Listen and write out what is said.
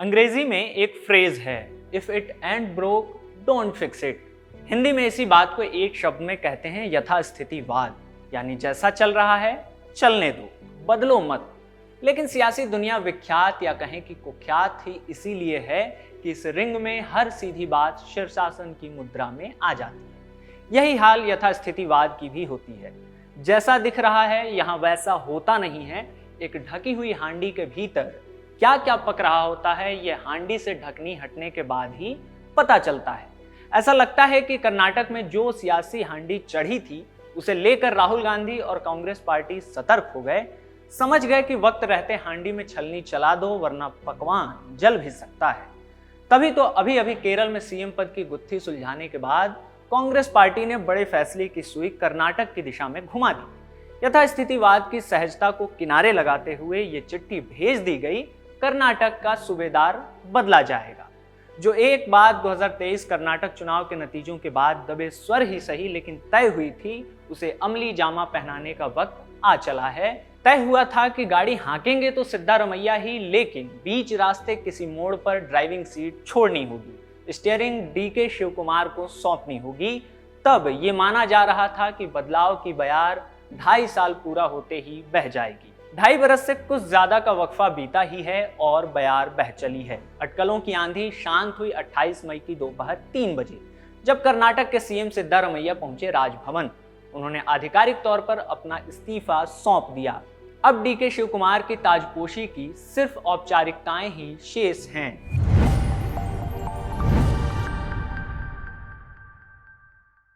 अंग्रेजी में एक फ्रेज है, if it and broke don't fix it. Hindi में इसी बात को एक शब्द में कहते हैं यथास्थितिवाद, यानी जैसा चल रहा है चलने दो, बदलो मत। लेकिन सियासी दुनिया विख्यात या कहें कि कुख्यात ही इसीलिए है कि इस रिंग में हर सीधी बात शीर्षासन की मुद्रा में आ जाती है। यही हाल यथास्थितिवाद की भी होती है। जैसा दिख रहा है यहाँ वैसा होता नहीं है। एक ढकी हुई हांडी के भीतर क्या क्या पक रहा होता है, यह हांडी से ढकनी हटने के बाद ही पता चलता है। ऐसा लगता है कि कर्नाटक में जो सियासी हांडी चढ़ी थी उसे लेकर राहुल गांधी और कांग्रेस पार्टी सतर्क हो गए, समझ गए कि वक्त रहते हांडी में छलनी चला दो वरना पकवान जल भी सकता है। तभी तो अभी अभी केरल में सीएम पद की गुत्थी सुलझाने के बाद कांग्रेस पार्टी ने बड़े फैसले की सुई कर्नाटक की दिशा में घुमा दी। यथास्थितिवाद की सहजता को किनारे लगाते हुए ये चिट्ठी भेज दी गई, कर्नाटक का सूबेदार बदला जाएगा। जो एक बात 2023 कर्नाटक चुनाव के नतीजों के बाद दबे स्वर ही सही लेकिन तय हुई थी, उसे अमली जामा पहनाने का वक्त आ चला है। तय हुआ था कि गाड़ी हांकेंगे तो सिद्धारमैया ही, लेकिन बीच रास्ते किसी मोड़ पर ड्राइविंग सीट छोड़नी होगी, स्टीयरिंग डीके शिवकुमार को सौंपनी होगी। तब ये माना जा रहा था कि बदलाव की बयार 2.5 साल पूरा होते ही बह जाएगी। 2.5 बरस से कुछ ज्यादा का वक्फा बीता ही है और बयार बह चली है। अटकलों की आंधी शांत हुई 28 मई की दोपहर 3 बजे, जब कर्नाटक के सीएम सिद्धारमैया पहुंचे राजभवन। उन्होंने आधिकारिक तौर पर अपना इस्तीफा सौंप दिया। अब डीके शिवकुमार की ताजपोशी की सिर्फ औपचारिकताएं ही शेष हैं।